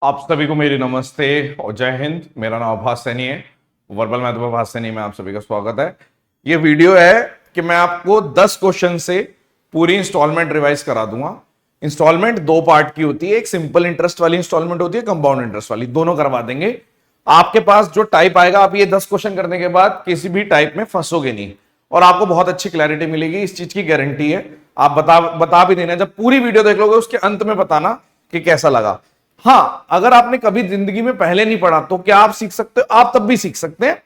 आप सभी को मेरी नमस्ते और जय हिंद। मेरा नाम आभास सैनी है, वर्बल मैथ में आभास सैनी में आप सभी का स्वागत है। ये वीडियो है कि मैं आपको 10 क्वेश्चन से पूरी इंस्टॉलमेंट रिवाइज करा दूंगा। इंस्टॉलमेंट दो पार्ट की होती है, एक सिंपल इंटरेस्ट वाली इंस्टॉलमेंट होती है, कंपाउंड इंटरेस्ट वाली, दोनों करवा देंगे। आपके पास जो टाइप आएगा, आप ये 10 क्वेश्चन करने के बाद किसी भी टाइप में फंसोगे नहीं और आपको बहुत अच्छी क्लैरिटी मिलेगी, इस चीज की गारंटी है। आप बता भी देना, जब पूरी वीडियो देख लोगे उसके अंत में बताना कि कैसा लगा। हाँ, अगर आपने कभी जिंदगी में पहले नहीं पढ़ा तो क्या आप सीख सकते हो? आप तब भी सीख सकते हैं,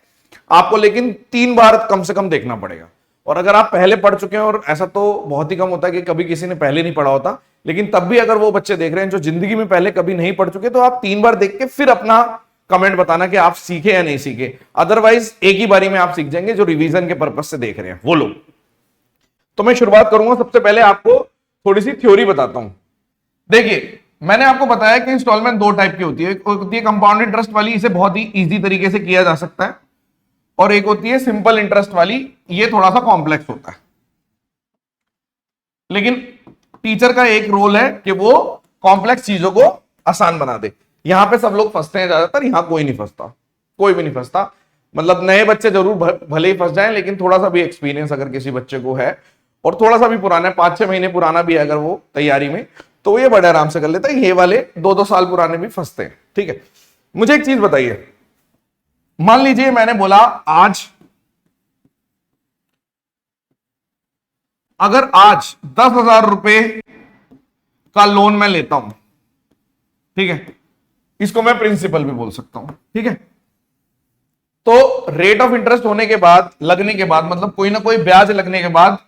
आपको लेकिन 3 बार कम से कम देखना पड़ेगा। और अगर आप पहले पढ़ चुके हैं, और ऐसा तो बहुत ही कम होता है कि कभी किसी ने पहले नहीं पढ़ा होता, लेकिन तब भी अगर वो बच्चे देख रहे हैं जो जिंदगी में पहले कभी नहीं पढ़ चुके, तो आप 3 बार देख के फिर अपना कमेंट बताना कि आप सीखे या नहीं सीखे। अदरवाइज एक ही बारी में आप सीख जाएंगे जो रिवीजन के पर्पज से देख रहे हैं वो लोग। तो मैं शुरुआत करूंगा, सबसे पहले आपको थोड़ी सी थ्योरी बताता हूं। देखिए, मैंने आपको बताया कि इंस्टॉलमेंट दो टाइप की होती है। एक होती है कंपाउंड इंटरेस्ट वाली, इसे बहुत ही इजी तरीके से किया जा सकता है, और एक होती है सिंपल इंटरेस्ट वाली, ये थोड़ा सा कॉम्प्लेक्स होता है। लेकिन टीचर का एक रोल है कि वो कॉम्प्लेक्स चीजों को आसान बना दे। यहां पे सब लोग फंसते हैं ज्यादातर, यहां कोई नहीं फंसता, कोई भी नहीं फंसता। मतलब नए बच्चे जरूर भले ही फंस जाएं, लेकिन थोड़ा सा भी एक्सपीरियंस अगर किसी बच्चे को है, और थोड़ा सा भी पुराना है, 5-6 महीने पुराना भी है अगर वो तैयारी में, तो ये बड़े आराम से कर लेता है। ये वाले 2-2 साल पुराने भी फंसते हैं। ठीक है, मुझे एक चीज बताइए, मान लीजिए मैंने बोला अगर आज 10,000 रुपए का लोन मैं लेता हूं, ठीक है, इसको मैं प्रिंसिपल भी बोल सकता हूं, ठीक है। तो रेट ऑफ इंटरेस्ट होने के बाद, लगने के बाद, मतलब कोई ना कोई ब्याज लगने के बाद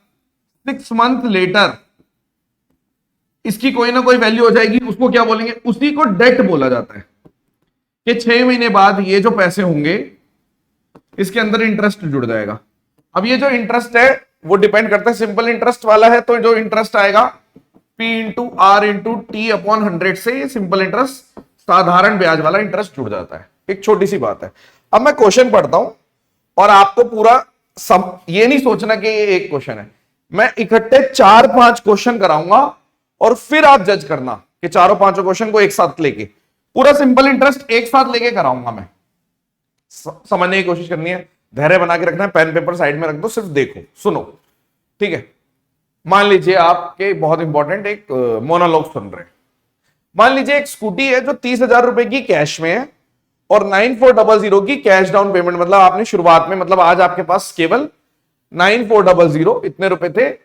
6 मंथ लेटर इसकी कोई ना कोई वैल्यू हो जाएगी। उसको क्या बोलेंगे? उसी को डेट बोला जाता है कि 6 महीने बाद ये जो पैसे होंगे इसके अंदर इंटरेस्ट जुड़ जाएगा। अब ये जो इंटरेस्ट है वो डिपेंड करता है, सिंपल इंटरेस्ट वाला है तो जो इंटरेस्ट आएगा P into R into T upon 100 से ये सिंपल इंटरेस्ट, साधारण ब्याज वाला इंटरेस्ट जुड़ जाता है। एक छोटी सी बात है। अब मैं क्वेश्चन पढ़ता हूं और आपको पूरा सब ये नहीं सोचना कि ये एक क्वेश्चन है, मैं इकट्ठे 4-5 क्वेश्चन कराऊंगा और फिर आप जज करना कि चारों पांचों क्वेश्चन को एक साथ लेके, पूरा सिंपल इंटरेस्ट एक साथ लेके कराऊंगा मैं। समझने की कोशिश करनी है, धैर्य बना के रखना है, पेन पेपर साइड में रख दो, सिर्फ देखो सुनो, ठीक है। मान लीजिए आपके बहुत इंपॉर्टेंट एक मोनोलॉग सुन रहे हैं। मान लीजिए एक स्कूटी है जो 30,000 रुपए की कैश में है और 9400 की कैश डाउन पेमेंट, मतलब आपने शुरुआत में, मतलब आज आपके पास केवल 9400 इतने रुपए थे,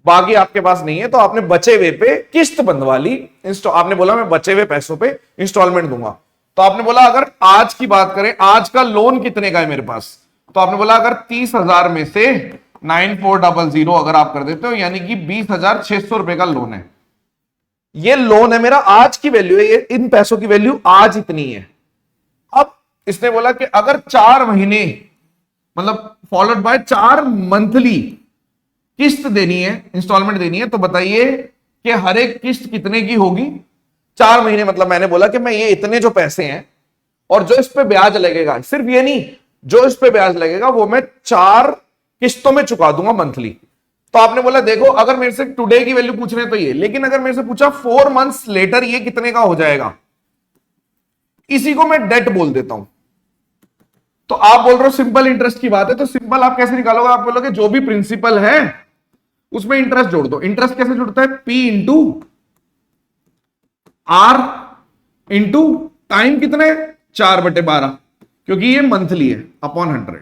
बाकी आपके पास नहीं है, तो आपने बचे हुए पे किस्त बंधवा ली। आपने बोला मैं बचे हुए पैसों पे इंस्टॉलमेंट दूंगा। तो आपने बोला अगर आज की बात करें, आज का लोन कितने का है मेरे पास, तो आपने बोला अगर 30,000 में से 9400 अगर आप कर देते हो, यानी कि 20,600 रुपए का लोन है। ये लोन है मेरा, आज की वैल्यू है, ये इन पैसों की वैल्यू आज इतनी है। अब इसने बोला कि अगर 4 महीने, मतलब फॉलोड बाय 4 मंथली किस्त देनी है, इंस्टॉलमेंट देनी है, तो बताइए कि हर एक किस्त कितने की होगी? 4 महीने, मतलब मैंने बोला कि मैं ये इतने जो पैसे हैं और जो इस पे ब्याज लगेगा, सिर्फ ये नहीं, जो इस पे ब्याज लगेगा वो मैं 4 किस्तों में चुका दूंगा मंथली। तो आपने बोला देखो, अगर मेरे से टुडे की वैल्यू पूछ रहे हैं तो ये, लेकिन अगर मेरे से पूछा 4 मंथ्स लेटर ये कितने का हो जाएगा, इसी को मैं डेट बोल देता हूं। तो आप बोल रहे हो सिंपल इंटरेस्ट की बात है, तो सिंपल आप कैसे निकालोगे? आप बोलोगे जो भी प्रिंसिपल है उसमें इंटरेस्ट जोड़ दो। इंटरेस्ट कैसे जुड़ता है? P into R into time कितने, 4/12, क्योंकि ये मंथली है, अपॉन 100।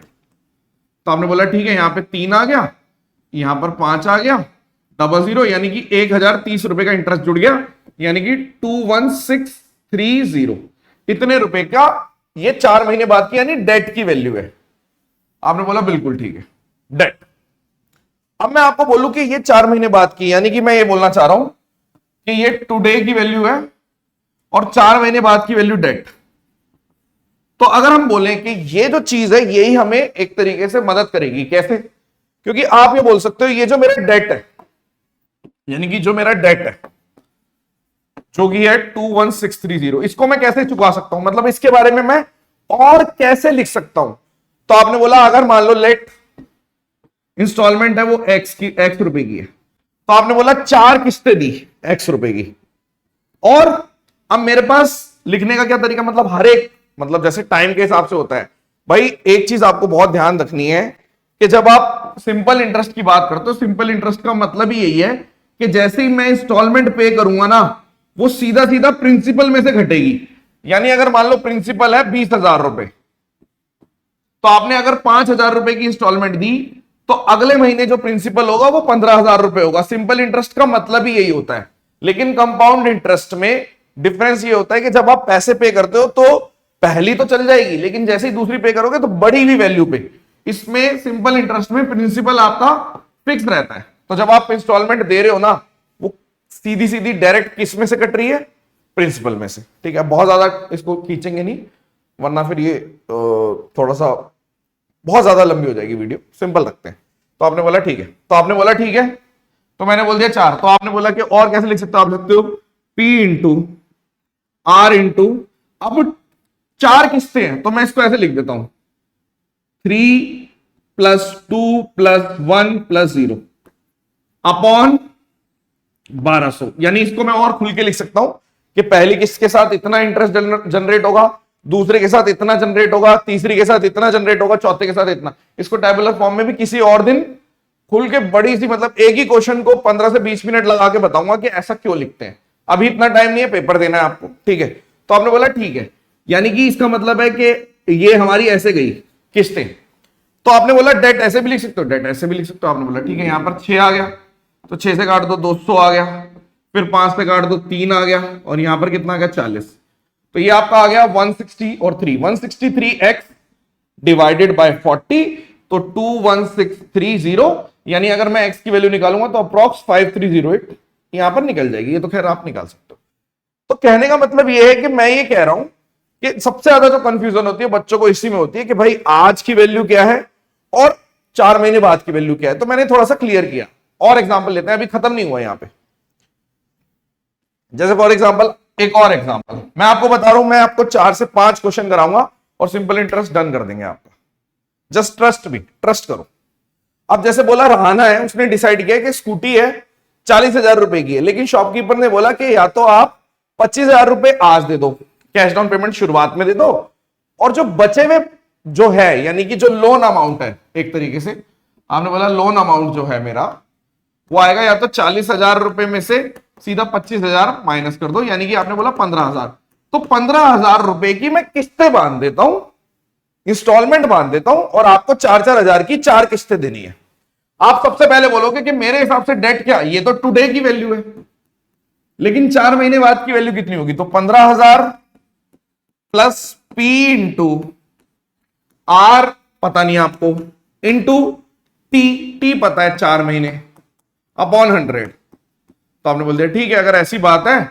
तो आपने बोला ठीक है, यहां पे 3 आ गया, यहां पर 5 आ गया, 00, यानी कि 1,030 रुपए का इंटरेस्ट जुड़ गया, यानी कि 21630 इतने रुपए का ये 4 महीने बाद की, यानी डेट की वैल्यू है। आपने बोला बिल्कुल ठीक है, डेट। अब मैं आपको बोलूं कि ये 4 महीने बाद की, यानी कि मैं ये बोलना चाह रहा हूं कि ये टुडे की वैल्यू है और 4 महीने बाद की वैल्यू डेट। तो अगर हम बोलें कि ये जो चीज है यही हमें एक तरीके से मदद करेगी, कैसे? क्योंकि आप ये बोल सकते हो ये जो मेरा डेट है, यानी कि जो मेरा डेट है जो कि है 21630, इसको मैं कैसे चुका सकता हूं, मतलब इसके बारे में मैं और कैसे लिख सकता हूं? तो आपने बोला अगर मान लो लेट इंस्टॉलमेंट है वो x रुपए की है, तो आपने बोला 4 किस्तें दी x रुपए की, और अब मेरे पास लिखने का क्या तरीका, मतलब हर एक, मतलब जैसे टाइम के हिसाब से होता है भाई। एक चीज आपको बहुत ध्यान रखनी है कि जब आप सिंपल इंटरेस्ट की बात करते हो, सिंपल इंटरेस्ट का मतलब ही यही है कि जैसे ही मैं इंस्टॉलमेंट पे करूंगा ना, वो सीधा सीधा प्रिंसिपल में से घटेगी। यानी अगर मान लो प्रिंसिपल है 20,000 रुपए, तो आपने अगर 5,000 रुपए की इंस्टॉलमेंट दी, तो अगले महीने जो प्रिंसिपल होगा वो 15,000 रुपए होगा। सिंपल इंटरेस्ट का मतलब ही यही होता है। लेकिन कंपाउंड इंटरेस्ट में डिफरेंस ये होता है कि जब आप पैसे पे करते हो तो पहली तो चल जाएगी, लेकिन जैसे ही दूसरी पे करोगे तो बढ़ी हुई वैल्यू पे। इसमें सिंपल इंटरेस्ट में प्रिंसिपल आपका फिक्स रहता है। तो जब आप इंस्टॉलमेंट दे रहे हो ना, वो सीधी सीधी डायरेक्ट किस में से कट रही है, प्रिंसिपल में से। ठीक है, बहुत ज्यादा इसको खींचेंगे नहीं, वरना फिर ये थोड़ा सा बहुत ज्यादा लंबी हो जाएगी वीडियो, सिंपल रखते हैं। तो आपने बोला ठीक है, तो आपने बोला ठीक है, तो मैंने बोल दिया 4। तो आपने बोला कि और कैसे लिख सकते हो, आप लिखते हो P इंटू R इंटू, अब 4 किस्तें हैं तो मैं इसको ऐसे लिख देता हूं 3 + 2 + 1 + 0 अपॉन 1200। यानी इसको मैं और खुल के लिख सकता हूं कि पहली किस्त के साथ इतना इंटरेस्ट जनरेट होगा, दूसरे के साथ इतना जनरेट होगा, तीसरी के साथ इतना जनरेट होगा, चौथे के साथ इतना। इसको टेबुलर फॉर्म में भी किसी और दिन खुल के बड़ी सी, मतलब एक ही क्वेश्चन को 15 से 20 मिनट लगा के बताऊंगा कि ऐसा क्यों लिखते हैं। अभी इतना टाइम नहीं है, पेपर देना है आपको। ठीक है, तो आपने बोला ठीक है, यानी कि इसका मतलब है कि ये हमारी ऐसे गई किस्तें। तो आपने बोला डेट ऐसे भी लिख सकते हो, डेट ऐसे भी लिख सकते हो। आपने बोला ठीक है, यहां पर 6 आ गया, तो 6 से काट दो 200 आ गया, फिर 5 से काट दो 3 आ गया, और यहां पर कितना आ गया 40। तो ये आपका आ गया 160 और 3, 163x डिवाइडेड बाय 40, तो 21630। यानी अगर मैं x की वैल्यू निकालूंगा तो अप्रॉक्स 5308 यहां पर निकल जाएगी। ये तो खैर आप निकाल सकते हो। तो कहने का मतलब ये है कि मैं ये कह रहा हूं कि सबसे ज्यादा जो कंफ्यूजन होती है बच्चों को इसी में होती है कि भाई आज की वैल्यू क्या है और 4 महीने बाद की वैल्यू क्या है। तो मैंने थोड़ा सा क्लियर किया। और एग्जांपल लेते हैं, अभी खत्म नहीं हुआ यहां पे। जैसे फॉर एग्जांपल, एक और एग्जांपल मैं आपको बता रहा हूं, मैं आपको 4 से 5 क्वेश्चन कराऊंगा और सिंपल इंटरेस्ट डन कर देंगे आपका। जस्ट ट्रस्ट मी, ट्रस्ट करो। अब जैसे बोला रहाना है, उसने डिसाइड किया कि स्कूटी है 40,000 रुपए की है, लेकिन शॉपकीपर ने बोला कि या तो आप 25,000 रुपए आज दे दो, कैश डाउन पेमेंट शुरुआत में दे दो, और जो बचे हुए जो है, यानी कि जो लोन अमाउंट है, एक तरीके से आपने बोला लोन अमाउंट जो है मेरा, वो आएगा या तो 40,000 रुपए में से सीधा 25,000 माइनस कर दो, यानी कि आपने बोला 15,000। तो 15,000 रुपए की मैं किस्तें बांध देता हूं, इंस्टॉलमेंट बांध देता हूं, और आपको 4-4 हजार की 4 किस्तें देनी है। आप सबसे पहले बोलोगे कि मेरे हिसाब से डेट क्या, ये तो टुडे की वैल्यू है, लेकिन 4 महीने बाद की वैल्यू कितनी होगी, तो 15,000 प्लस P इंटू R पता नहीं आपको, इंटू टी पता है 4 महीने, अपॉन 100। तो आपने बोल दिया ठीक है, अगर ऐसी बात है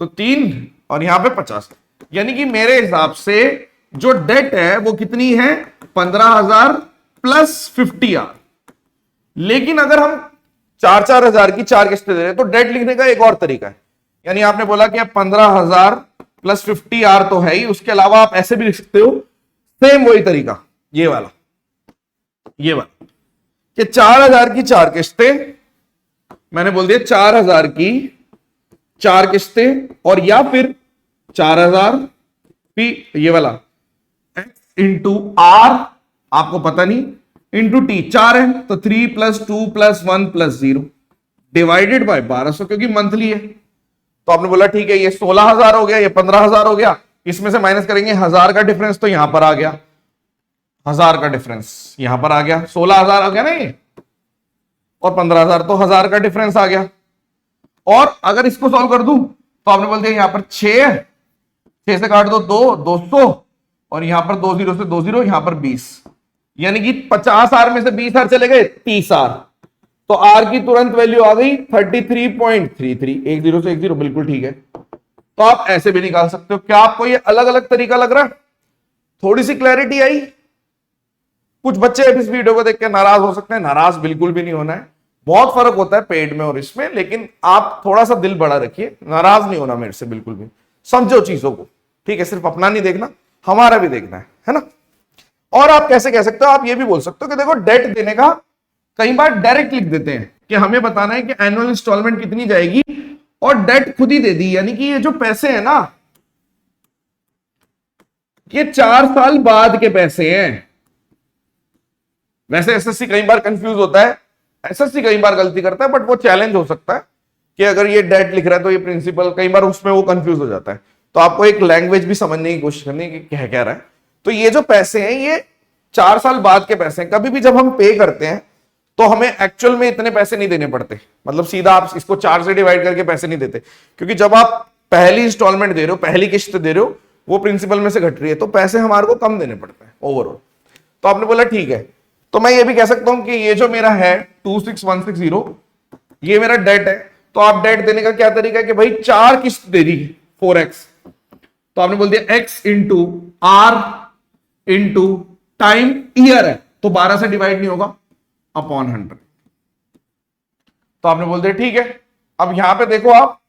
तो 3 और यहां पे 50, यानी कि मेरे हिसाब से जो डेट है वो कितनी है 15,000 प्लस 50R। लेकिन अगर हम 4-4 हजार की 4 किस्तें दे रहे हैं तो डेट लिखने का एक और तरीका है। यानी आपने बोला कि 15,000 प्लस 50R तो है ही, उसके अलावा आप ऐसे भी लिख सकते हो, सेम वही तरीका, ये वाला कि 4,000 की 4 किस्तें, मैंने बोल दिया 4,000 की 4 किस्तें, और या फिर 4,000 पी ये वाला एक्स इंटू आर, आपको पता नहीं, इंटू टी 4 है तो 3 + 2 + 1 + 0 डिवाइडेड बाय 1200, क्योंकि मंथली है। तो आपने बोला ठीक है, ये 16,000 हो गया, ये 15,000 हो गया, इसमें से माइनस करेंगे 1,000 का डिफरेंस, तो यहां पर आ गया 1,000 का डिफरेंस, यहां पर आ गया 16,000 आ गया ना ये, और 15,000 तो 1,000 का डिफरेंस आ गया। और अगर इसको सॉल्व कर दूं तो आपने बोल दिया यहां पर 6 से काट दो 200, और यहां पर 2 0 से 2 0, यहां पर 20, यानी कि 50R में से 20R चले गए 30R, तो R की तुरंत वैल्यू आ गई 33.33, 1 0 से 1 0, बिल्कुल ठीक है। तो आप ऐसे भी निकाल सकते हो। क्या आपको ये अलग अलग तरीका लग रहा है? थोड़ी सी क्लैरिटी आई? कुछ बच्चे इस वीडियो को देख के नाराज हो सकते हैं, नाराज बिल्कुल भी नहीं होना है, बहुत फर्क होता है पेड में और इसमें, लेकिन आप थोड़ा सा दिल बड़ा रखिए, नाराज नहीं होना मेरे से बिल्कुल भी, समझो चीजों को, ठीक है? सिर्फ अपना नहीं देखना, हमारा भी देखना है ना? और आप कैसे कह सकते हो, आप ये भी बोल सकते हो कि देखो डेट देने का कई बार डायरेक्ट लिख देते हैं कि हमें बताना है कि एनुअल इंस्टॉलमेंट कितनी जाएगी, और डेट खुद ही दे दी, यानी कि ये जो पैसे हैं ना, ये 4 साल बाद के पैसे हैं। वैसे एसएससी कई बार कंफ्यूज होता है, एसएससी कई बार गलती करता है, बट वो चैलेंज हो सकता है कि अगर ये डेट लिख रहा है तो ये प्रिंसिपल, कई बार उसमें वो कंफ्यूज हो जाता है। तो आपको एक लैंग्वेज भी समझने की कोशिश करनी है कि क्या रहा है। तो ये जो पैसे हैं ये 4 साल बाद के पैसे हैं। कभी भी जब हम पे करते हैं तो हमें एक्चुअल में इतने पैसे नहीं देने पड़ते, मतलब सीधा आप इसको 4 से डिवाइड करके पैसे नहीं देते, क्योंकि जब आप पहली इंस्टॉलमेंट दे रहे हो, पहली किस्त दे रहे हो, वो प्रिंसिपल में से घट रही है, तो पैसे हमारे को कम देने पड़ते हैं ओवरऑल। तो आपने बोला ठीक है, तो मैं ये भी कह सकता हूं कि ये जो मेरा है 26160 ये मेरा डेट है। तो आप डेट देने का क्या तरीका है कि भाई 4 किस्त दे दी 4x, तो आपने बोल दिया x into R into time year है, तो 12 से डिवाइड नहीं होगा अपॉन 100। तो आपने बोल दिया ठीक है। अब यहां पे देखो आप,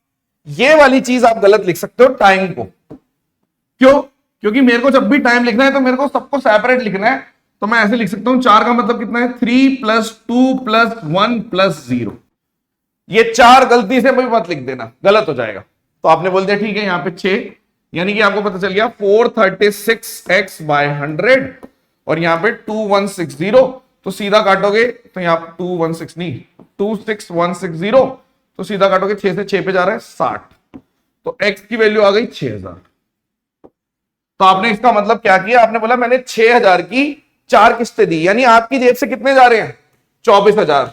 ये वाली चीज आप गलत लिख सकते हो टाइम को। क्यों? क्योंकि मेरे को जब भी टाइम लिखना है तो मेरे को सबको सेपरेट लिखना है। तो मैं ऐसे लिख सकता हूं 4 का मतलब कितना है 3 + 2 + 1 + 0। ये 4 गलती से भी मत लिख देना, गलत हो जाएगा। तो आपने बोल दिया ठीक है, यहां पे 6, यानी कि आपको पता चल गया 436x/100 और यहां पे 2160। तो सीधा काटोगे तो यहां 216 नहीं 26160, तो सीधा काटोगे 6 से 6 पे जा रहा है 60, तो x की वैल्यू आ गई 6000। तो आपने इसका मतलब क्या किया, आपने बोला मैंने 6000 की 4 किस्तें दी, यानी आपकी जेब से कितने जा रहे हैं 24000।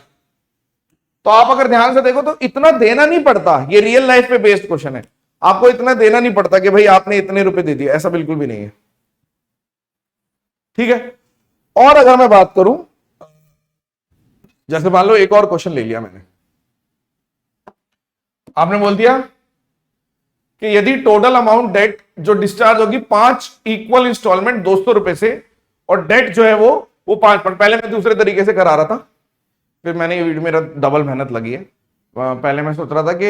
तो आप अगर ध्यान से देखो तो इतना देना नहीं पड़ता, ये रियल लाइफ पे बेस्ड क्वेश्चन है, आपको इतना देना नहीं पड़ता कि भाई आपने इतने रुपए दे दिए, ऐसा बिल्कुल भी नहीं है। ठीक है। और अगर मैं बात करूं, जैसे मान लो एक और क्वेश्चन ले लिया मैंने, आपने बोल दिया कि यदि टोटल अमाउंट डेट जो डिस्चार्ज होगी 5 इक्वल इंस्टॉलमेंट 200 रुपए से, और डेट जो है वो 5, पहले मैं दूसरे तरीके से करा रहा था, फिर मैंने ये वीडियो, मेरा डबल मेहनत लगी है। पहले मैं सोच रहा था कि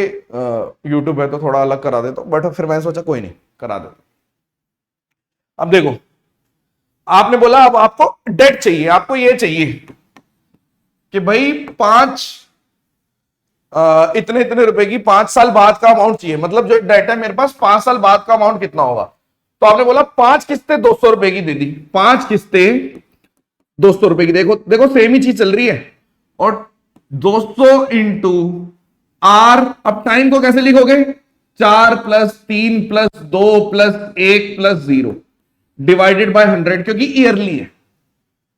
यूट्यूब है तो थोड़ा अलग करा देता हूं, बट फिर मैंने सोचा कोई नहीं, करा देता। अब देखो, आपने बोला अब आपको डेट चाहिए, आपको ये चाहिए कि भाई 5 इतने इतने रुपए की 5 साल बाद का अमाउंट चाहिए, मतलब जो डेट है मेरे पास 5 साल बाद का अमाउंट कितना होगा। तो आपने बोला 5 किस्तें 200 रुपए की दे दी, 5 किस्तें 200 रुपए की। देखो देखो सेम ही चीज चल रही है, और 200 इंटू आर, अब टाइम को कैसे लिखोगे 4 + 3 + 2 + 1 + 0 डिवाइडेड बाय 100, क्योंकि ईयरली है।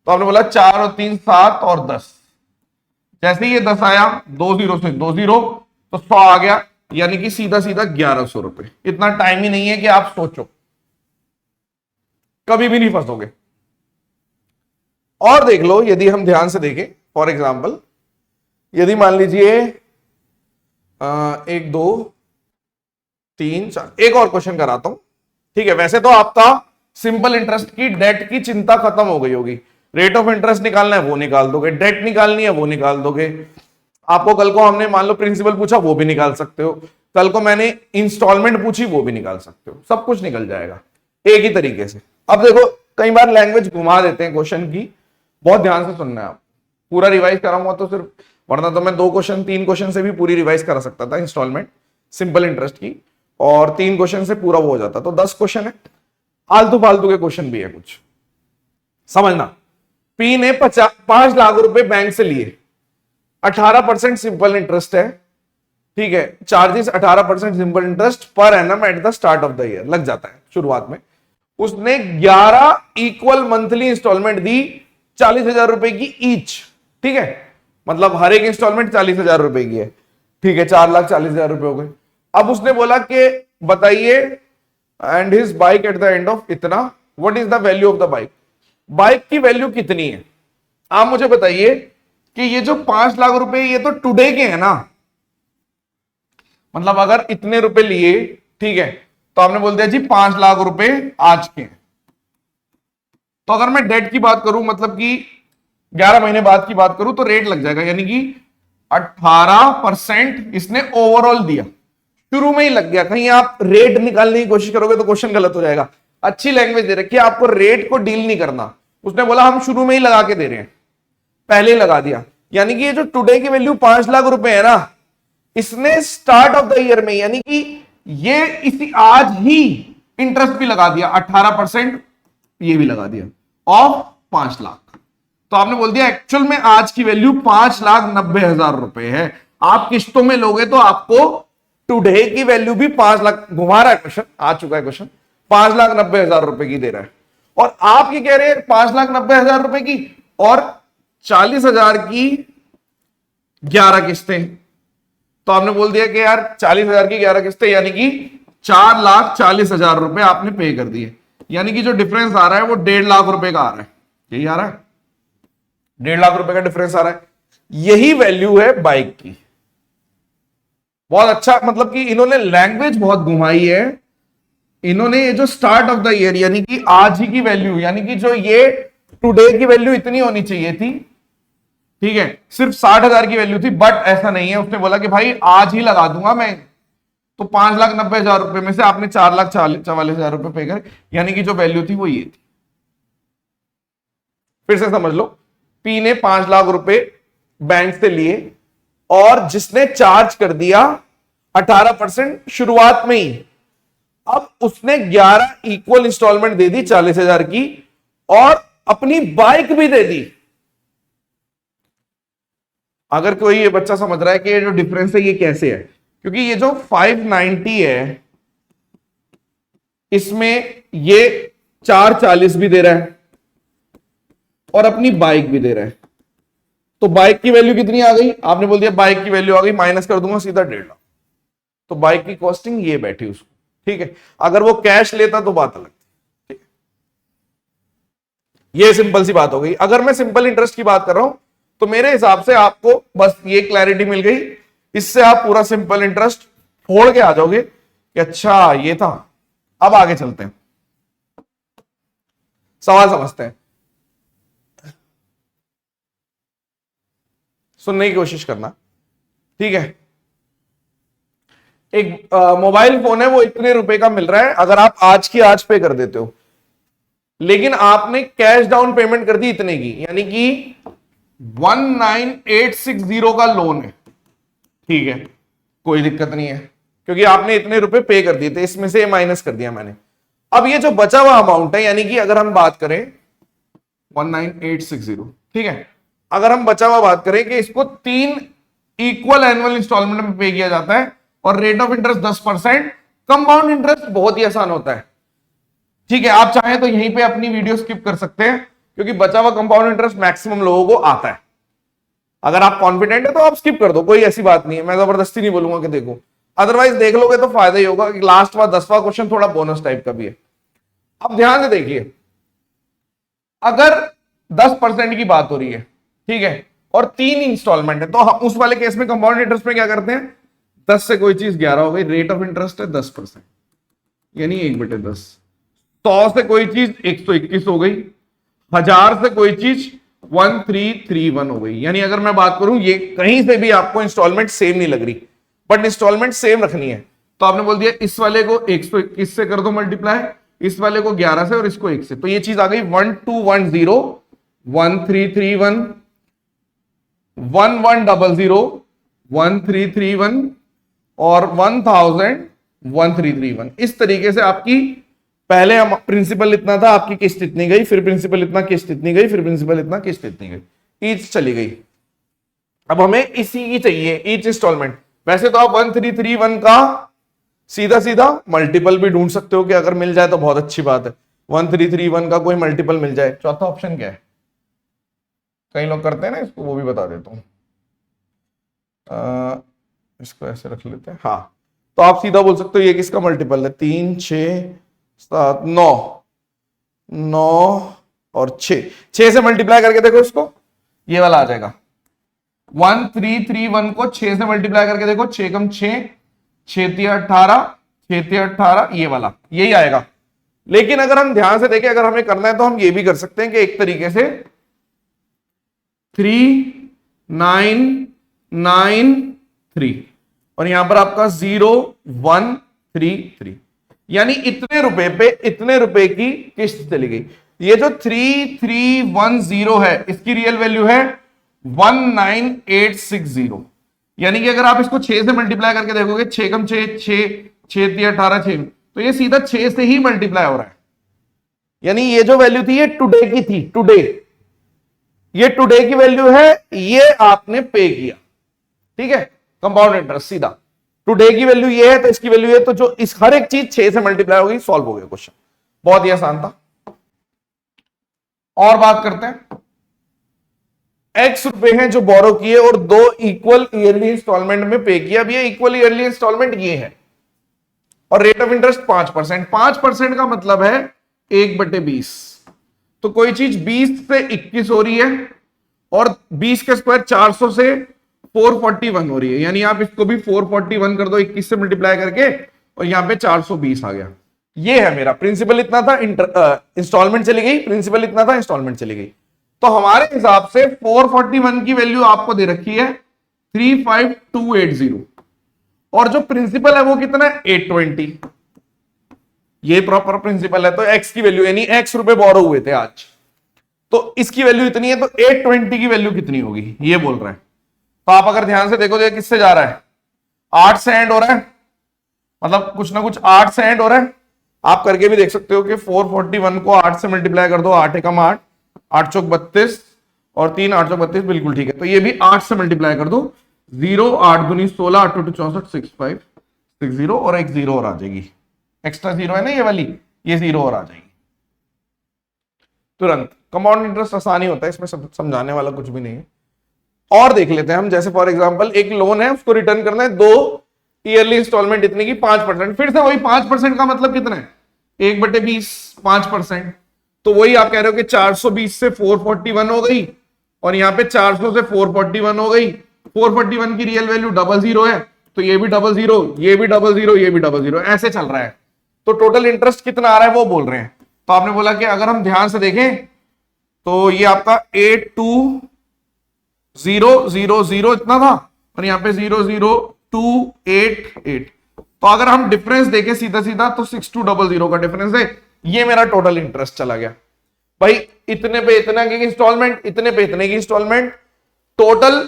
तो आपने बोला 4 और 3 7 और 10, जैसे ही ये 10 आया 2 0 से 2 0, तो 100 आ गया, यानी कि सीधा सीधा 1100 रुपए। इतना टाइम ही नहीं है कि आप सोचो, कभी भी नहीं फंसोगे। और देख लो, यदि हम ध्यान से देखें, फॉर एग्जाम्पल यदि मान लीजिए 1 2 3 4, एक और क्वेश्चन कराता हूं। ठीक है, वैसे तो आपका सिंपल इंटरेस्ट की डेट की चिंता खत्म हो गई होगी, रेट ऑफ इंटरेस्ट निकालना है वो निकाल दोगे, डेट निकालनी है वो निकाल दोगे। आपको कल को हमने मान लो प्रिंसिपल पूछा वो भी निकाल सकते हो, कल को मैंने इंस्टॉलमेंट पूछी वो भी निकाल सकते हो, सब कुछ निकल जाएगा एक ही तरीके से। अब देखो, कई बार लैंग्वेज घुमा देते हैं क्वेश्चन की, बहुत ध्यान से सुनना है आप। पूरा रिवाइज कराऊंगा तो सिर्फ, वरना तो मैं 2 क्वेश्चन 3 क्वेश्चन से भी पूरी रिवाइज करा सकता था इंस्टॉलमेंट सिंपल इंटरेस्ट की, और 3 क्वेश्चन से पूरा वो हो जाता। तो 10 क्वेश्चन है, आलतू फालतू के क्वेश्चन भी है कुछ, समझना। पी ने 5 लाख रुपए बैंक से लिए, 18% सिंपल इंटरेस्ट है, ठीक है, charges 18% simple interest per annum at the start of the year लग जाता है शुरुआत में। उसने 11 इक्वल मंथली इंस्टॉलमेंट दी 40,000 रुपए की ईच, ठीक है, मतलब हर एक इंस्टॉलमेंट 40,000 रुपए की है, ठीक है, 4,40,000 रुपए हो गए। अब उसने बोला कि बताइए and his bike at the end of इतना, what is the value of the bike, bike की वैल्यू कितनी है। आप मुझे बताइए कि ये जो 5 लाख रुपए ये तो टुडे के हैं ना, मतलब अगर इतने रुपए लिए, ठीक है, तो आपने बोल दिया जी 5 लाख रुपए आज के। तो अगर मैं डेट की बात करूं, मतलब कि 11 महीने बाद की बात करूं, तो रेट लग जाएगा, यानी कि 18% इसने ओवरऑल दिया, शुरू में ही लग गया। कहीं आप रेट निकालने की कोशिश करोगे तो क्वेश्चन गलत हो जाएगा। अच्छी लैंग्वेज दे रखी है, आपको रेट को डील नहीं करना। उसने बोला हम शुरू में ही लगा के दे रहे हैं, पहले ही लगा दिया, यानी कि ये जो टुडे की वैल्यू 5 लाख रुपए है ना, इसने स्टार्ट ऑफ द ईयर में, यानी कि ये इसी आज ही इंटरेस्ट भी लगा दिया 18% ये भी लगा दिया, ऑफ 5 लाख। तो आपने बोल दिया एक्चुअल में आज की वैल्यू 5,90,000 रुपए है। आप किस्तों में लोगे तो आपको टुडे की वैल्यू भी 5 लाख, घुमा रहा है क्वेश्चन, आ चुका है क्वेश्चन, 5,90,000 रुपए की दे रहा है। और आप ये कह रहे हैं 5,90,000 रुपए की और 40,000 की 11 किस्तें। तो आपने बोल दिया कि यार 40,000 की 11 किस्तें, यानी कि 4,40,000 रुपए आपने पे कर दिए। यानी कि जो डिफरेंस आ रहा है वो 1.5 लाख रुपए का आ रहा है, यही आ रहा है, 1.5 लाख रुपए का डिफरेंस आ रहा है। यही वैल्यू है बाइक की। बहुत अच्छा, मतलब कि इन्होंने लैंग्वेज बहुत घुमाई है। इन्होंने ये जो स्टार्ट ऑफ द ईयर यानी कि आज ही की वैल्यू, यानी कि जो ये टुडे की वैल्यू इतनी होनी चाहिए थी, ठीक है, सिर्फ 60,000 की वैल्यू थी, बट ऐसा नहीं है। उसने बोला कि भाई आज ही लगा दूंगा मैं, तो 5,90,000 रुपए में से आपने 4,44,000 रुपए पे कर, यानी कि जो वैल्यू थी वो ये थी। फिर से समझ लो, पी ने 5 लाख रुपए बैंक से लिए और जिसने चार्ज कर दिया 18% शुरुआत में ही, अब उसने 11 इक्वल इंस्टॉलमेंट दे दी 40,000 की और अपनी बाइक भी दे दी। अगर कोई ये बच्चा समझ रहा है कि ये जो डिफरेंस है ये कैसे है, क्योंकि ये जो 590 है इसमें ये 440 भी दे रहा है और अपनी बाइक भी दे रहा है, तो बाइक की वैल्यू कितनी आ गई? आपने बोल दिया बाइक की वैल्यू आ गई, माइनस कर दूंगा सीधा 1.5 लाख, तो बाइक की कॉस्टिंग ये बैठी उसको, ठीक है। अगर वो कैश लेता तो बात अलग थी, ठीक। ये सिंपल सी बात हो गई। अगर मैं सिंपल इंटरेस्ट की बात कर रहा हूं तो मेरे हिसाब से आपको बस ये क्लैरिटी मिल गई, इससे आप पूरा सिंपल इंटरेस्ट फोड़ के आ जाओगे कि अच्छा ये था। अब आगे चलते हैं, सवाल समझते हैं, सुनने की कोशिश करना, ठीक है। एक मोबाइल फोन है, वो इतने रुपए का मिल रहा है, अगर आप आज की आज पे कर देते हो, लेकिन आपने कैश डाउन पेमेंट कर दी इतने की, यानी कि 19,860 का लोन है, ठीक है, कोई दिक्कत नहीं है क्योंकि आपने इतने रुपए पे कर दिए थे, इसमें से माइनस कर दिया मैंने। अब ये जो बचा हुआ अमाउंट है, यानी कि अगर हम बात करें 19,860, ठीक है, अगर हम बचा हुआ बात करें कि इसको 3 इक्वल एनुअल इंस्टॉलमेंट में पे किया जाता है और rate of interest 10%, compound interest बहुत ही आसान होता है, ठीक है। आप चाहें तो यहीं पे अपनी वीडियो स्किप कर सकते हैं क्योंकि बचा हुआ कंपाउंड इंटरेस्ट मैक्सिमम लोगों को आता है। अगर आप कॉन्फिडेंट है तो आप स्किप कर दो, कोई ऐसी बात नहीं है, मैं जबरदस्ती नहीं बोलूंगा कि देखो, अदरवाइज देख लोगे तो फायदा ही होगा कि लास्ट वाला 10वां क्वेश्चन थोड़ा बोनस टाइप का भी है। अब ध्यान से देखिए, अगर 10% की बात हो रही है, ठीक है, और 3 इंस्टॉलमेंट है, तो हम उस वाले केस में कंपाउंड इंटरेस्ट में क्या करते हैं, 10 से कोई चीज 11 हो गई, रेट ऑफ इंटरेस्ट है 10%, यानी 1/10। 100 से कोई चीज 121 हो गई, 1000 से कोई चीज 1331 हो गई। यानी अगर मैं बात करूं, ये कहीं से भी आपको इंस्टॉलमेंट सेम नहीं लग रही, बट इंस्टॉलमेंट सेम रखनी है, तो आपने बोल दिया इस वाले को 121 से कर दो मल्टीप्लाई, इस वाले को 11 से और इसको 1 से, तो ये चीज आ गई 1210, 1331, 1100, 1331 और 1000, 1331। इस तरीके से आपकी पहले हम प्रिंसिपल इतना था, आपकी किस्त इतनी गई, फिर प्रिंसिपल इतना, किस्त इतनी गई, फिर प्रिंसिपल इतना, किस्त इतनी गई, ईच चली गई। अब हमें इसी की चाहिए ईच इंस्टॉलमेंट। वैसे तो आप 1331 का सीधा सीधा मल्टीपल भी ढूंढ सकते हो कि अगर मिल जाए तो बहुत अच्छी बात है, 1331 का कोई मल्टीपल मिल जाए। चौथा ऑप्शन क्या है, कई लोग करते हैं ना इसको, वो भी बता देता हूं, इसको ऐसे रख लेते हैं, हाँ, तो आप सीधा बोल सकते हो ये किसका मल्टीपल है, 3, 6, 7, 9, 9 और 6 से मल्टीप्लाई करके देखो इसको, ये वाला आ जाएगा। 1331 को 6 से मल्टीप्लाई करके देखो, 6 कम 6, 6 18, 6 18, ये वाला यही आएगा। लेकिन अगर हम ध्यान से देखें, अगर हमें करना है तो हम ये भी कर सकते हैं कि एक तरीके से 3993 और यहां पर आपका 0133, यानी इतने रुपए की किस्त चली गई। ये जो 3310 है, इसकी रियल वैल्यू है 19860, यानी कि अगर आप इसको 6 से मल्टीप्लाई करके देखोगे, 6 कम 6, 6, 6 18, 6, तो ये सीधा 6 से ही मल्टीप्लाई हो रहा है। यानी ये जो वैल्यू थी ये टुडे की थी, टुडे, ये टुडे की वैल्यू है, ये आपने पे किया, ठीक है, कंपाउंड इंटरेस्ट सीधा टुडे की वैल्यू ये है तो इसकी वैल्यू है, तो जो इस हर एक चीज 6 से मल्टीप्लाई होगी, सॉल्व हो गया क्वेश्चन, बहुत ही आसान था। और बात करते हैं, एक्स रुपए हैं जो बोरो किए और 2 इक्वल ईयरली इंस्टॉलमेंट में पे किया। अब ये इक्वल ईयरली इंस्टॉलमेंट ये है और रेट ऑफ इंटरेस्ट 5%। 5% का मतलब है 1/20। तो कोई चीज 20 से 21 हो रही है और 20 के स्क्वायर 400 से 441 हो रही है, यानी आप इसको भी 441 कर दो 21 से मल्टीप्लाई करके और यहां पे 420 आ गया। ये है मेरा प्रिंसिपल इतना था, इंस्टॉलमेंट चली गई, प्रिंसिपल इतना था, इंस्टॉलमेंट चली गई। तो हमारे हिसाब से 441 की वैल्यू आपको दे रखी है 35280 और जो प्रिंसिपल है वो कितना है 820। ये प्रॉपर प्रिंसिपल है, तो एक्स की वैल्यू यानी एक्स रुपए बोरो हुए थे आज, तो इसकी वैल्यू इतनी है, तो 820 की वैल्यू कितनी होगी ये बोल रहे हैं। तो आप अगर ध्यान से देखो तो किससे जा रहा है, 8 से एंड हो रहा है, मतलब कुछ ना कुछ 8 से एंड हो रहा है। आप करके भी देख सकते हो कि 441 को 8 से मल्टीप्लाई कर दो, 8 एकम 8, 8 चौक 32 और 3 8 चौक 32, बिल्कुल ठीक है। तो ये भी 8 से मल्टीप्लाई कर दो, 0 8 दूनी 16, 8 2 64, 6560 और एक 0 और आ जाएगी, एक्स्ट्रा 0 है ना ये वाली, ये 0 और आ जाएगी तुरंत। कंपाउंड इंटरेस्ट आसानी होता है, इसमें समझाने वाला कुछ भी नहीं है। और देख लेते हैं हम, जैसे फॉर एग्जांपल एक लोन है, उसको रिटर्न करना है 2 ईयरली इंस्टॉलमेंट इतने की 5%। फिर से वही 5% का मतलब कितना है 1/20, 5%। तो वही आप कह रहे हो कि 420 से 441 हो गई और यहां पे 400 से 441 हो गई। 441 की रियल वैल्यू 00 है, तो ये भी 00, ये भी 00, ये भी 00, ऐसे चल रहा है। तो टोटल इंटरेस्ट कितना आ रहा है वो बोल रहे हैं। तो आपने बोला कि अगर हम ध्यान से देखें तो ये आपका 82000 इतना था और यहां पे 00288। तो अगर हम डिफरेंस देखें सीधा सीधा तो 6200 का डिफरेंस है, ये मेरा टोटल इंटरेस्ट चला गया। भाई इतने पे इतना की इंस्टॉलमेंट, इतने पे इतने की इंस्टॉलमेंट, टोटल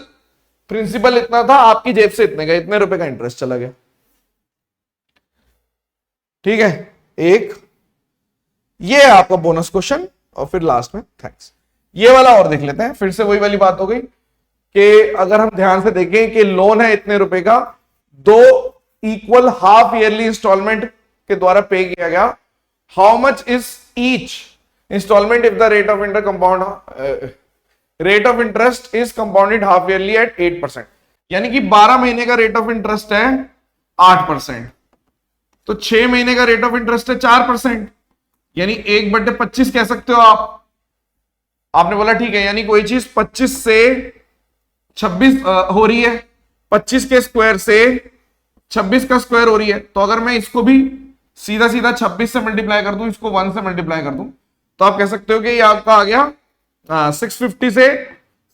प्रिंसिपल इतना था, आपकी जेब से इतने का, इतने रुपए का इंटरेस्ट चला गया। ठीक है, एक ये है आपका बोनस क्वेश्चन और फिर लास्ट में थैंक्स। ये वाला और देख लेते हैं, फिर से वही वाली बात हो गई कि अगर हम ध्यान से देखें कि लोन है इतने रुपए का, 2 इक्वल हाफ ईयरली इंस्टॉलमेंट के द्वारा पे किया गया। How much is each instalment if the rate of interest compound rate of interest is compounded half yearly at 8%, यानी कि 12 महीने का रेट ऑफ इंटरेस्ट है 8%, तो 6 महीने का रेट ऑफ इंटरेस्ट है 4%, यानी 1/25 कह सकते हो आप। आपने बोला ठीक है, यानी कोई चीज 25 से 26 हो रही है, 25 के स्क्वायर से 26 का स्क्वायर हो रही है। तो अगर मैं इसको भी सीधा सीधा 26 से मल्टीप्लाई कर दूं, इसको 1 से मल्टीप्लाई कर दूं, तो आप कह सकते हो कि ये आपका आ गया 650 से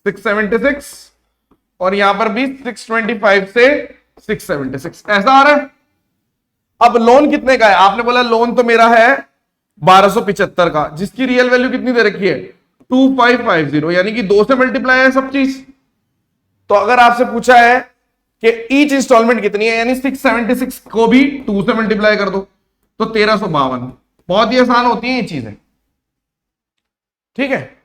676 और यहां पर भी 625 से 676, ऐसा आ रहा है। अब लोन कितने का है, आपने बोला लोन तो मेरा है 1275 का, जिसकी रियल वैल्यू कितनी दे रखी है 2550, यानी कि 2 से मल्टीप्लाई है सब चीज। तो अगर आपसे पूछा है कि ईच इंस्टॉलमेंट कितनी है, यानी 676 को भी 2 से मल्टीप्लाई कर दो तो 1352। बहुत ही आसान होती है ये चीजें, ठीक है।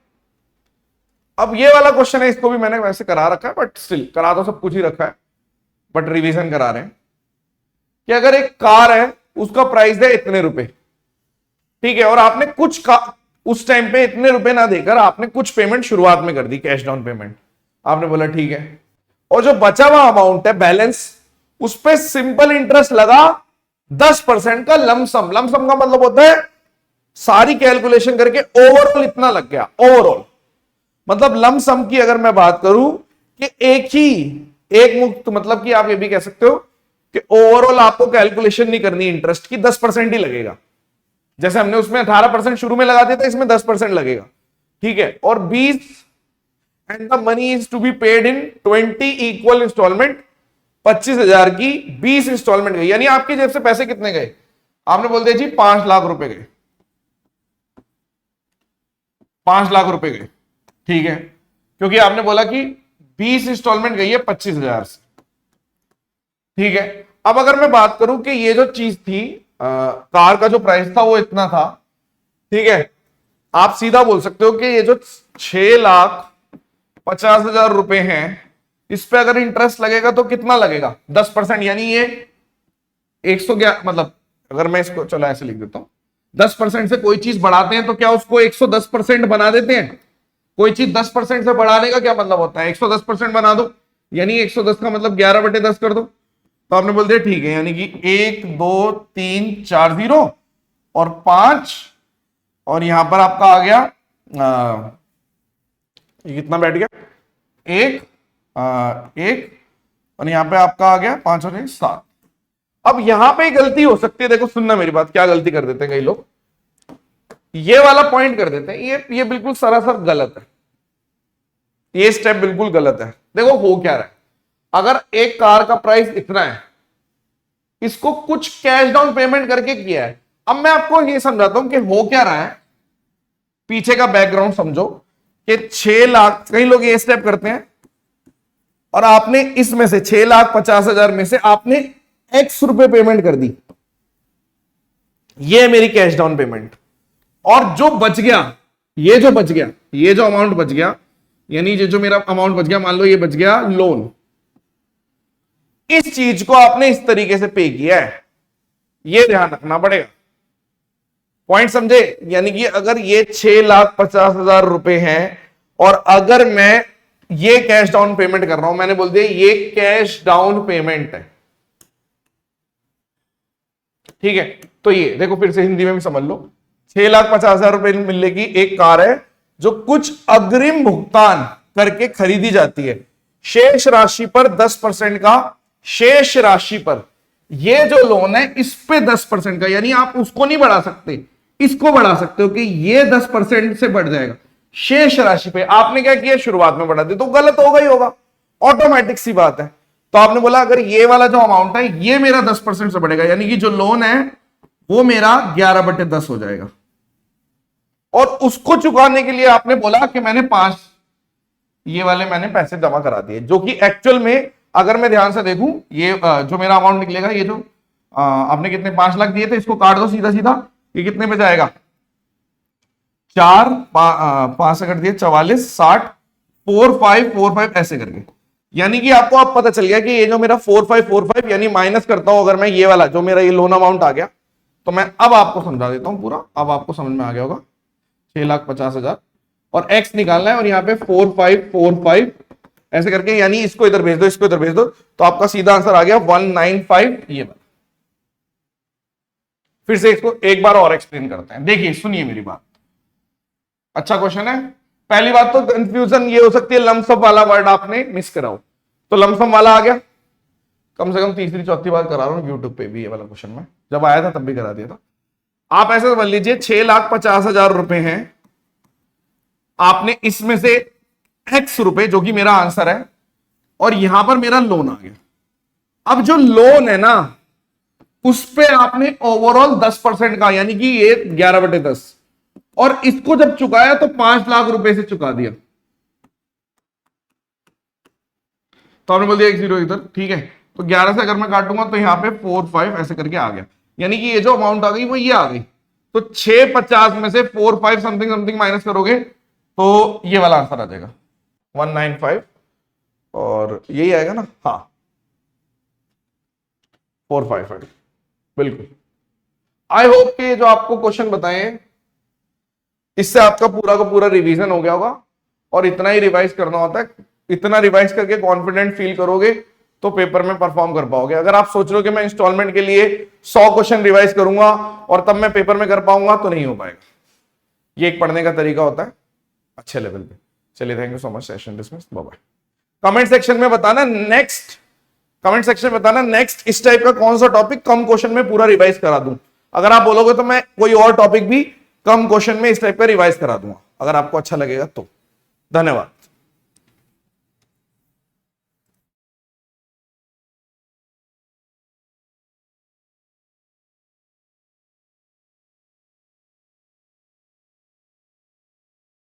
अब ये वाला क्वेश्चन है, इसको भी मैंने वैसे करा रखा है, बट स्टिल करा तो सब कुछ ही रखा है, बट रिवीजन करा रहे हैं कि अगर एक कार है उसका प्राइस है इतने रुपए, ठीक है, और आपने कुछ का उस टाइम पे इतने रुपए ना देकर आपने कुछ पेमेंट शुरुआत में कर दी, कैश डाउन पेमेंट। आपने बोला ठीक है, और जो बचा हुआ अमाउंट है बैलेंस, उस पर सिंपल इंटरेस्ट लगा 10% का लमसम। लमसम का मतलब होता है सारी कैलकुलेशन करके ओवरऑल इतना लग गया, ओवरऑल मतलब लमसम की अगर मैं बात करूं कि एक मुक्त, मतलब कि आप ये भी कह सकते हो कि ओवरऑल आपको कैलकुलेशन नहीं करनी इंटरेस्ट की, 10% ही लगेगा। जैसे हमने उसमें 18% शुरू में लगा दिया था, इसमें 10% लगेगा, ठीक है। और 20 and the money is to be paid in 20 equal instalment, 25,000 की 20 इंस्टॉलमेंट गई, यानी आपकी जेब से पैसे कितने गए, आपने बोल दिया जी 5 लाख रुपए गए, 5 लाख रुपए गए, ठीक है, क्योंकि आपने बोला कि 20 इंस्टॉलमेंट गई है 25,000 से, ठीक है। अब अगर मैं बात करूं कि ये जो चीज थी कार का जो प्राइस था वो इतना था, ठीक है, आप सीधा बोल सकते हो कि ये जो 6,50,000 रुपए हैं, इस पे अगर इंटरेस्ट लगेगा तो कितना लगेगा? 10%, यानी ये 111, मतलब अगर मैं इसको चलो ऐसे लिख देता हूं, 10% से कोई चीज बढ़ाते हैं तो क्या उसको 110% बना देते हैं? कोई चीज 10% से बढ़ाने का क्या मतलब होता है? 110% बना दो, यानी 110 का मतलब 11/10 कर दो। तो आपने बोल दिया ठीक है, यानी कि 1 2 3 4 जीरो और 5, और यहां पर आपका आ गया ये कितना बैठ गया? 1 1, और यहां पे आपका आ गया 5 और 1 7। अब यहां पे गलती हो सकती है, देखो सुनना मेरी बात, क्या गलती कर देते हैं कई लोग, ये वाला पॉइंट कर देते हैं, ये बिल्कुल सरासर गलत है, ये स्टेप बिल्कुल गलत है। देखो हो क्या रहा है, अगर एक कार का प्राइस इतना है, इसको कुछ कैश डाउन पेमेंट करके किया है। अब मैं आपको ये समझाता हूं कि हो क्या रहा है, पीछे का बैकग्राउंड समझो कि 6 लाख, कई लोग ये स्टेप करते हैं और आपने इसमें से 6,50,000 में से आपने x रुपए पेमेंट कर दी, ये है मेरी कैश डाउन पेमेंट, और जो बच गया, ये जो बच गया, ये जो अमाउंट बच गया, यानी ये जो मेरा अमाउंट बच गया, मान लो ये बच गया लोन, इस चीज को आपने इस तरीके से पे किया है, ये ध्यान रखना पड़ेगा। पॉइंट समझे? यानी कि अगर ये 6,50,000 रुपए हैं और अगर मैं ये कैश डाउन पेमेंट कर रहा हूं, मैंने बोल दिया ये कैश डाउन पेमेंट है, ठीक है? तो ये देखो फिर से हिंदी में भी समझ लो, 6,50,000 रुपए मिलने की एक कार है जो कुछ अग्रिम भुगतान करके खरीदी जाती है, शेष राशि पर 10% का, शेष राशि पर ये जो लोन है इस पे 10% का, यानी आप उसको नहीं बढ़ा सकते, इसको बढ़ा सकते हो कि ये 10% से बढ़ जाएगा शेष राशि पे। आपने क्या किया, शुरुआत में बढ़ा दिया, तो गलत होगा ही होगा, ऑटोमेटिक सी बात है। तो आपने बोला अगर ये वाला जो अमाउंट है ये मेरा 10% से बढ़ेगा, यानी कि जो लोन है वो मेरा 11/10 हो जाएगा, और उसको चुकाने के लिए आपने बोला कि मैंने 5 ये वाले मैंने पैसे जमा करा दिए, जो कि एक्चुअल में अगर मैं ध्यान से देखूं, ये जो मेरा अमाउंट निकलेगा, ये जो आपने कितने 5 लाख दिए थे, इसको काट दो सीधा सीधा, ये कितने पे जाएगा? 4 5 से कट दिए 44 60 4545 ऐसे करके, यानी कि आपको अब पता चल गया कि ये जो मेरा 4545, यानी माइनस करता हूं अगर मैं ये वाला जो मेरा ये लोन अमाउंट आ गया, तो मैं अब आपको समझा देता हूं पूरा, अब आपको समझ में आ गया होगा। 6,50,000 और x निकालना है, और यहां पे 4545 ऐसे करके, यानी इसको इधर भेज दो, इसको इधर भेज दो, तो आपका सीधा आंसर आ गया 195 ये बात। फिर से इसको एक बार और एक्सप्लेन करते हैं, देखिए सुनिए मेरी बात, अच्छा क्वेश्चन है। पहली बात तो कंफ्यूजन ये हो सकती है लमसम वाला वर्ड आपने मिस कराओ, तो लमसम वाला आ गया, कम से कम तीसरी चौथी बार करा रहा हूं यूट्यूब पे भी, ये वाला क्वेश्चन में जब आया था तब भी करा दिया था। आप ऐसे समझ लीजिए 6,50,000 रुपए हैं, आपने इसमें से x रुपए जो कि मेरा आंसर है, और यहां पर मेरा लोन आ गया। अब जो लोन है ना उस पे आपने ओवरऑल 10% का, यानी कि ये 11/10, और इसको जब चुकाया तो 5 लाख रुपए से चुका दिया, तो आपने बोल दिया 1 0 इधर, ठीक है? तो 11 से अगर मैं काटूंगा तो यहां पे 4 5 ऐसे करके आ गया, यानी कि ये जो अमाउंट आ गई वो ये आ गई। तो 650 में से 4 5 समथिंग समथिंग माइनस करोगे तो ये वाला आंसर आ जाएगा 195, और यही आएगा ना, हाँ 455, बिल्कुल। आई होप कि जो आपको क्वेश्चन बताए इससे आपका पूरा का पूरा रिवीजन हो गया होगा, और इतना ही रिवाइज करना होता है, इतना रिवाइज करके कॉन्फिडेंट फील करोगे तो पेपर में परफॉर्म कर पाओगे। अगर आप सोच रहे हो कि मैं इंस्टॉलमेंट के लिए 100 क्वेश्चन रिवाइज करूंगा और तब मैं पेपर में कर पाऊंगा, तो नहीं हो पाएगा। ये एक पढ़ने का तरीका होता है अच्छे लेवल पे। चलिए, thank you so much, session dismiss, bye bye. Comment section में बताना नेक्स्ट इस टाइप का कौन सा टॉपिक कम क्वेश्चन में पूरा रिवाइज करा दूं। अगर आप बोलोगे तो मैं कोई और टॉपिक भी कम क्वेश्चन में इस टाइप का रिवाइज करा दूंगा, अगर आपको अच्छा लगेगा तो। धन्यवाद।